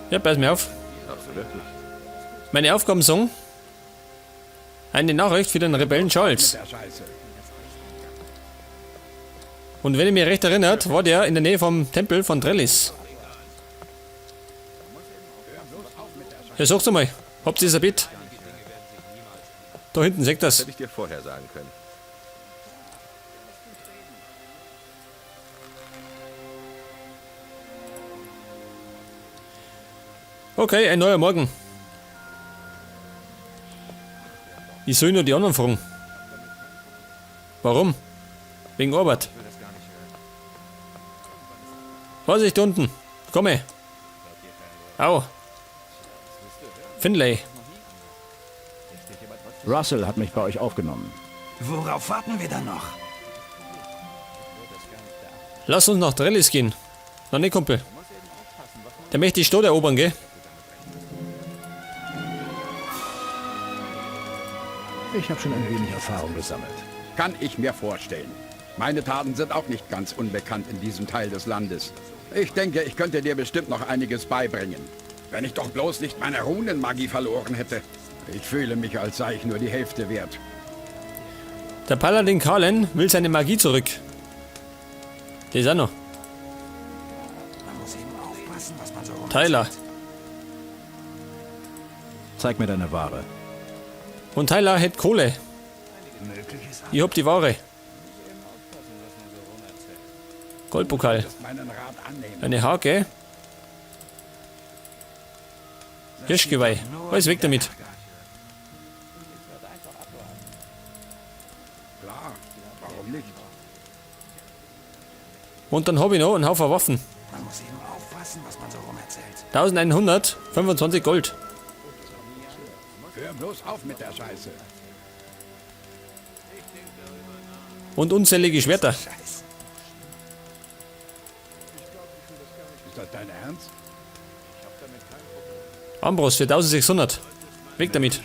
Ja, pass mir auf. Absolut. Meine Aufgabensong. Eine Nachricht für den Rebellen Charles. Und wenn ihr mich recht erinnert, war der in der Nähe vom Tempel von Trellis. Ja, sag's mal. Habt ihr das ein Bit? Da hinten, seht das. Hätte ich dir vorher sagen können. Okay, ein neuer Morgen. Ich soll nur die anderen fragen. Warum? Wegen Arbeit. Vorsicht unten. Komme. Au. Finlay. Russell hat mich bei euch aufgenommen. Worauf warten wir dann noch? Lass uns nach Trellis gehen. Na ne, Kumpel. Der möchte die Stadt erobern, gell? Ich habe schon ein wenig Erfahrung gesammelt. Kann ich mir vorstellen. Meine Taten sind auch nicht ganz unbekannt in diesem Teil des Landes. Ich denke, ich könnte dir bestimmt noch einiges beibringen. Wenn ich doch bloß nicht meine Runenmagie verloren hätte. Ich fühle mich, als sei ich nur die Hälfte wert. Der Paladin Carlen will seine Magie zurück. Der ist auch noch. Man muss eben aufpassen, was man so Tyler. Zeig mir deine Ware. Und Tyler hat Kohle. möglich ist. Ich hab die Ware. Goldpokal. Meinen Rat annehmen. Eine Hake. Hirschgeweih. Alles weg damit. Klar, warum nicht? Und dann habe ich noch einen Haufen Waffen. Man muss eben aufpassen, was man so rum erzählt. 1125 Gold. Hör bloß auf mit der Scheiße. Und unzählige Schwerter. Scheiß. Ist das dein Ernst? Armbrust für 1600. Weg damit.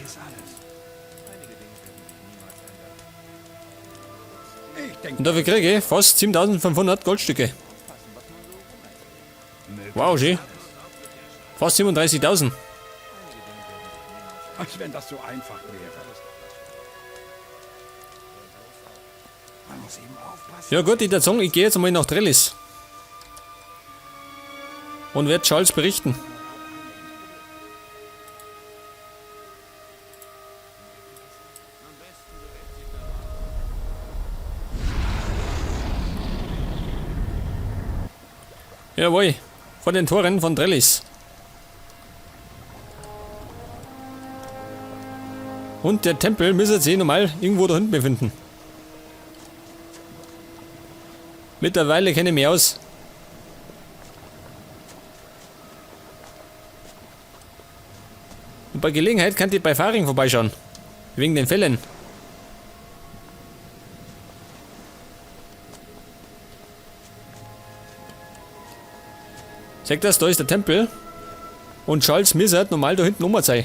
Ich denke, Und dafür kriege ich fast 7500 Goldstücke. Wow, schön. Fast 37.000. als wenn das so einfach wäre. Man muss eben aufpassen. Ja gut, ich würde sagen, ich gehe jetzt mal nach Trellis. Und werde Charles berichten. Jawohl, vor den Toren von Trellis. Und der Tempel müsste sich normal irgendwo da hinten befinden. Mittlerweile kenne ich mich aus. Und bei Gelegenheit kann ich bei Faring vorbeischauen. Wegen den Fällen. Seht das, da ist der Tempel. Und Charles müsste normal da hinten rum sein.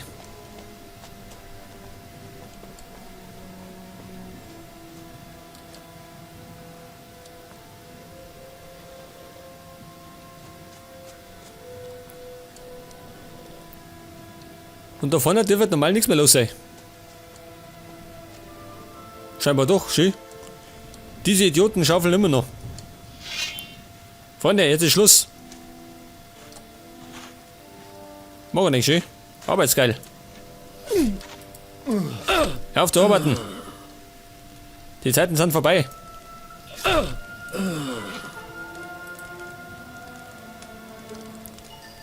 Und da vorne dürfte normal nichts mehr los sein. Scheinbar doch, schön. Diese Idioten schaufeln immer noch. Freunde, jetzt ist Schluss. Mach nicht, schön. Arbeitsgeil. Hör auf zu arbeiten. Die Zeiten sind vorbei.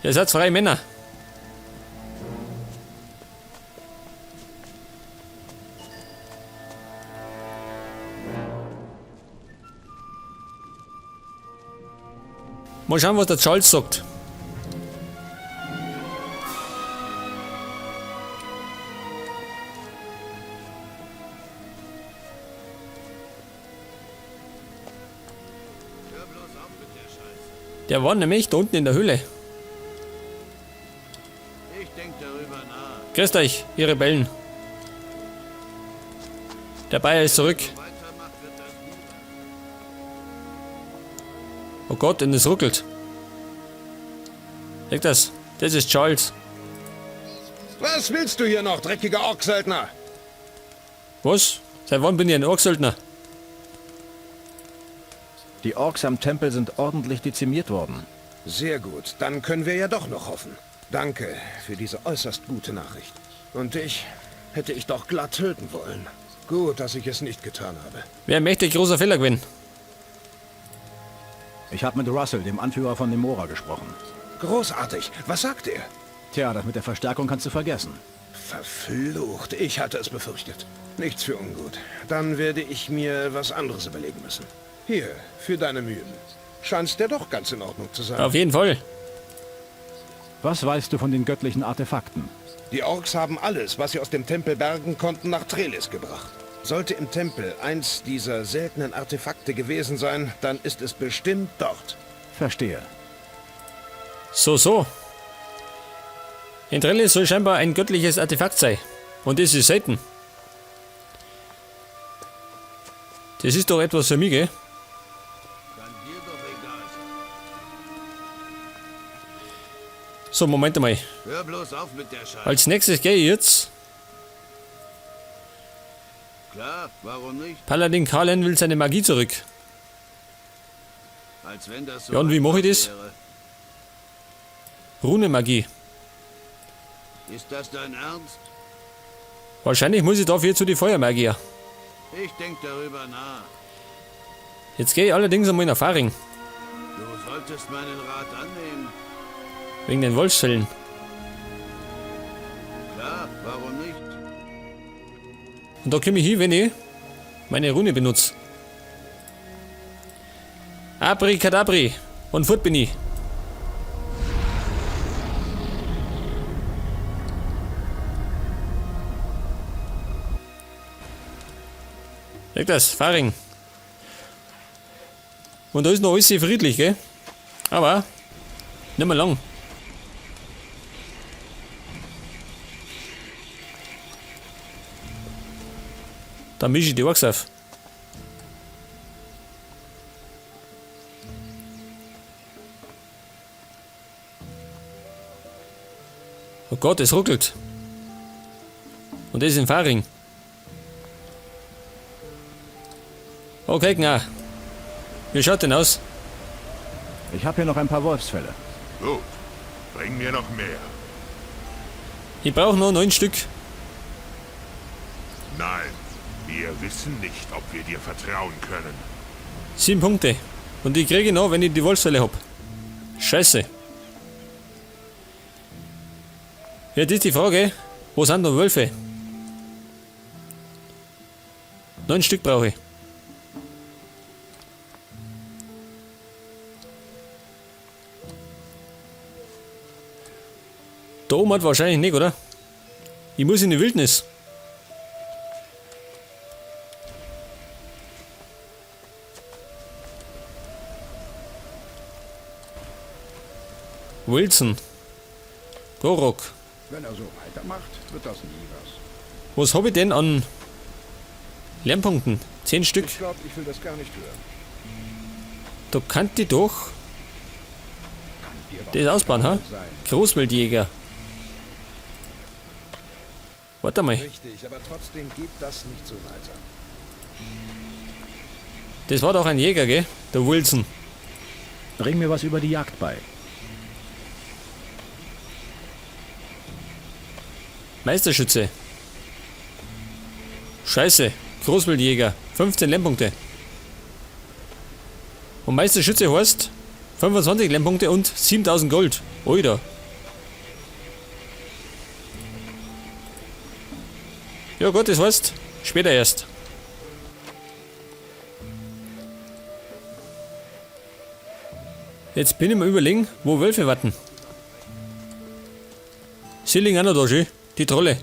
Ihr seid freie Männer. Mal schauen, was der Charles sagt. Der war nämlich da unten in der Höhle. Ich denk darüber nach. Grüßt euch, ihr Rebellen. Der Bayer ist zurück. Weitermacht wird das nie. Oh Gott, und es ruckelt. Seht das? Das ist Charles. Was willst du hier noch, dreckiger Orksöldner? Was? Seit wann bin ich ein Orksöldner? Die Orks am Tempel sind ordentlich dezimiert worden. Sehr gut, dann können wir ja doch noch hoffen. Danke für diese äußerst gute Nachricht. Und dich hätte ich doch glatt töten wollen. Gut, dass ich es nicht getan habe. Wäre ein mächtig großer Fehler gewesen. Ich habe mit Russell, dem Anführer von Nemora, gesprochen. Großartig. Was sagt er? Tja, das mit der Verstärkung kannst du vergessen. Verflucht, ich hatte es befürchtet. Nichts für ungut. Dann werde ich mir was anderes überlegen müssen. Hier, für deine Mühen. Scheint's dir doch ganz in Ordnung zu sein. Auf jeden Fall. Was weißt du von den göttlichen Artefakten? Die Orks haben alles, was sie aus dem Tempel bergen konnten, nach Trellis gebracht. Sollte im Tempel eins dieser seltenen Artefakte gewesen sein, dann ist es bestimmt dort. Verstehe. So. In Trellis soll scheinbar ein göttliches Artefakt sein. Und das ist selten. Das ist doch etwas für mich, gell? Kann dir doch egal sein. So, Moment mal. Hör bloß auf mit der Scheiße. Als nächstes gehe ich jetzt. Klar, warum nicht? Paladin Karlen will seine Magie zurück. Als wenn das so Ja, und wie mache ich das? wäre. Runenmagie. Ist das dein Ernst? Wahrscheinlich muss ich dafür zu die Feuermagier. Ich denk darüber nach. Jetzt gehe ich allerdings einmal nach Faring. Du solltest meinen Rat annehmen. Wegen den Wolfsfällen. Klar, warum nicht? Und da komme ich hin, wenn ich meine Rune benutze. Abricadabri. Und fort bin ich. Seht das, Faring. Und da ist noch alles sehr friedlich, gell? Aber nicht mehr lang. Dann mische ich die Orks auf. Oh Gott, es ruckelt. Und das ist in Faring. Okay, na. Wie schaut denn aus? Ich habe hier noch ein paar Wolfsfälle. Gut, bring mir noch mehr. Ich brauche nur 9 Stück. Nein, wir wissen nicht, ob wir dir vertrauen können. 7 Punkte. Und die kriege ich noch, wenn ich die Wolfsfälle hab. Scheiße. Jetzt ist die Frage, wo sind noch Wölfe? 9 Stück brauche ich. Da oben hat wahrscheinlich nicht, oder? Ich muss in die Wildnis. Wilson. Gorok. Wenn er so weitermacht, wird das nie was. Was habe ich denn an Lernpunkten? 10 Stück. Ich glaube, ich will das gar nicht hören. Da kann die doch das ausbauen, ha? Großwildjäger. Warte mal, Richtig, aber trotzdem geht das nicht so weiter. das war doch ein Jäger, gell? Der Wilson. Bring mir was über die Jagd bei. Meisterschütze. Scheiße, Großwildjäger. 15 Lernpunkte. Und Meisterschütze heißt 25 Lernpunkte und 7000 Gold. Oida. Ja gut, das heißt, später erst. Jetzt bin ich mal überlegen, wo Wölfe warten. Sie liegen auch noch da schön, die Trolle.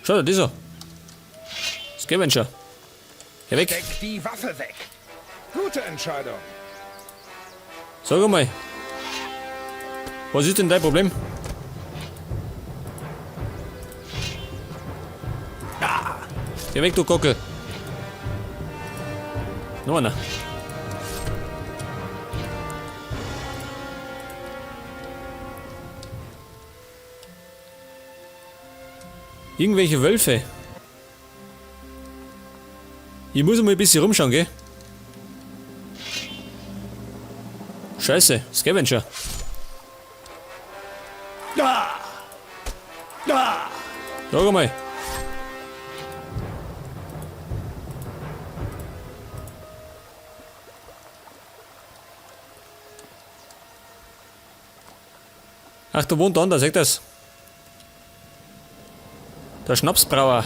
Schau da, dieser. Scavenger. Geh weg. Steck die Waffe weg. Gute Entscheidung. Sag mal. Was ist denn dein Problem? Geh weg, du Gockel. Noch einer. Irgendwelche Wölfe. Ich muss mal ein bisschen rumschauen, gell? Scheiße, Scavenger. Schau mal. Ach, da wohnt einer, seht das? Der Schnapsbrauer.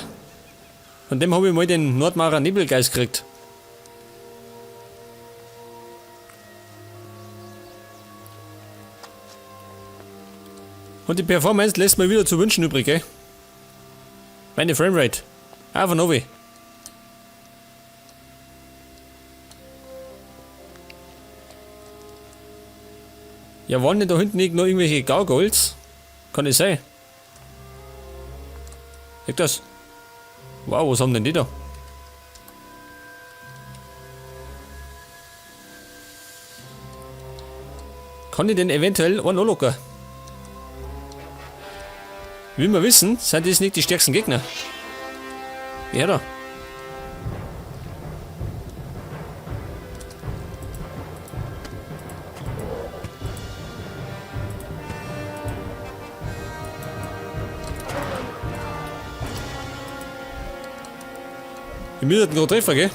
Von dem habe ich mal den Nordmarer Nebelgeist gekriegt. Und die Performance lässt mir wieder zu wünschen übrig, gell? Meine Framerate. Von oben. Ja, waren denn da hinten nicht noch irgendwelche Gargoyles? Kann das sein? Seht das? Wow, was haben denn die da? Kann ich denn eventuell einen anlocken? Wie wir wissen, sind das nicht die stärksten Gegner. Ja da. Wir müssen gerade treffen, gell?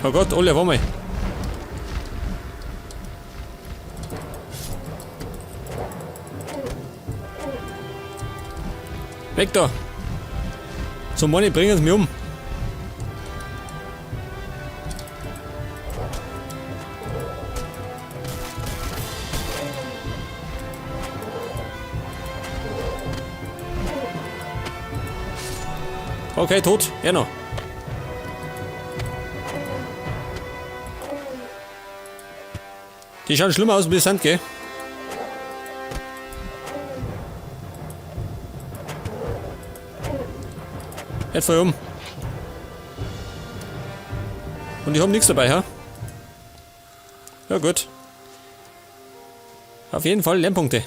Oh Gott, alle, warte mal. Weg da! So Mann, bringen sie mich um. Okay, tot. Ja noch. Die schauen schlimmer aus wie Sand, gell? Jetzt voll um. Und die haben nichts dabei, ha? Ja gut. Auf jeden Fall Lernpunkte.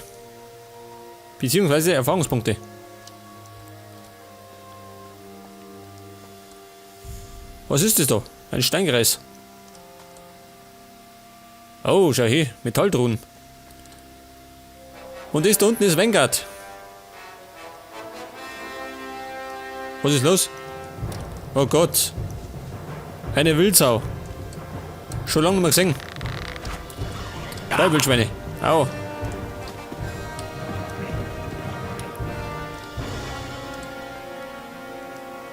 Beziehungsweise Erfahrungspunkte. Was ist das da? Ein Steingreis. Oh, schau hier, Metalldruhen. Und das da unten ist Vanguard. Was ist los? Oh Gott. Eine Wildsau. Schon lange nicht mehr gesehen. Drei Wildschweine. Au.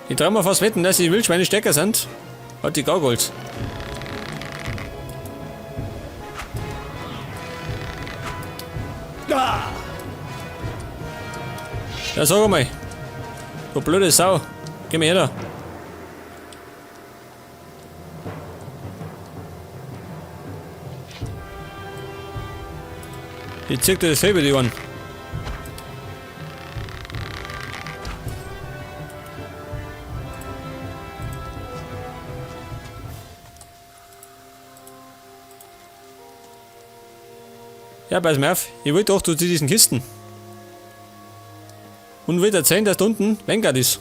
Ich traue mir fast wetten, dass die Wildschweine stärker sind als die Gargoyles. Ja, sag mal. Du blöde Sau. Geh mal her da. Ich zieh dir das Fell über die Ohren. Ja, pass mal auf. Ich wollte doch zu diesen Kisten. Und will erzählen, dass da unten Vanguard ist.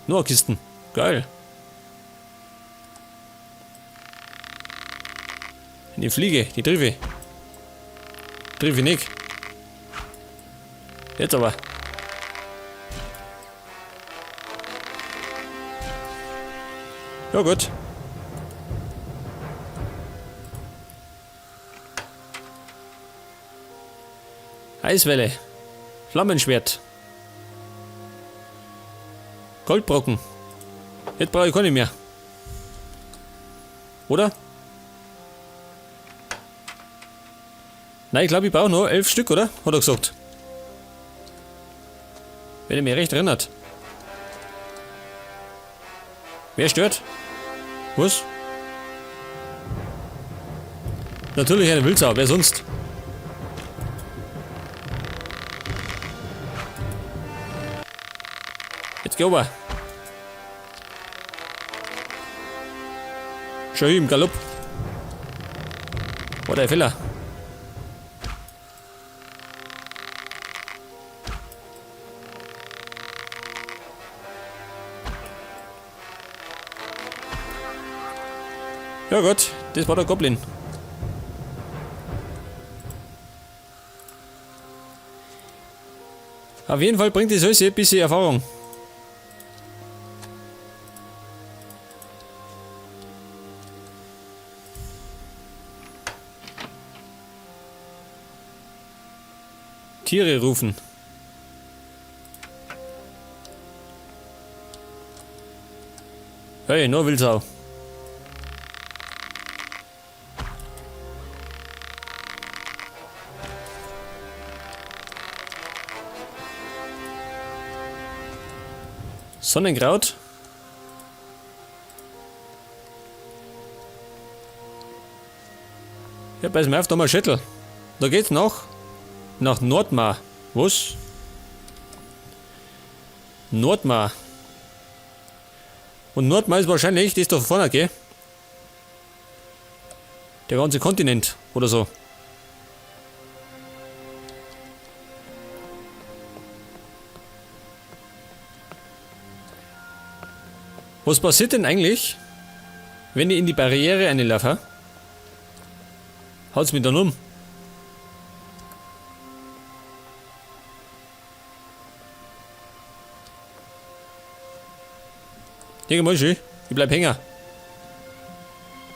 Nur Kisten. Geil. Eine Fliege, die treffe. Treffe nicht. Jetzt aber. Ja gut. Eiswelle. Flammenschwert. Goldbrocken. Jetzt brauche ich keine mehr. Oder? Nein, ich glaube, ich brauche nur 11 Stück, oder? Hat er gesagt. Wenn er mich recht erinnert. Wer stört? Was? Natürlich eine Wildsau, wer sonst? Jetzt geh ober. Schau im Galopp. War der Fehler. Ja gut, das war der Goblin. Auf jeden Fall bringt das alles ein bisschen Erfahrung. Tiere rufen. Hey, nur Wildsau. Sonnenkraut. Ja, pass mal auf, da mal Schüttel. Da geht's nach Nordmar. Was? Nordmar. Und Nordmar ist wahrscheinlich, das ist doch vorne, gell? Der ganze Kontinent oder so. Was passiert denn eigentlich, wenn ich in die Barriere reinlaufe? Haut's mich dann um? Denk mal schön, ich bleib hängen.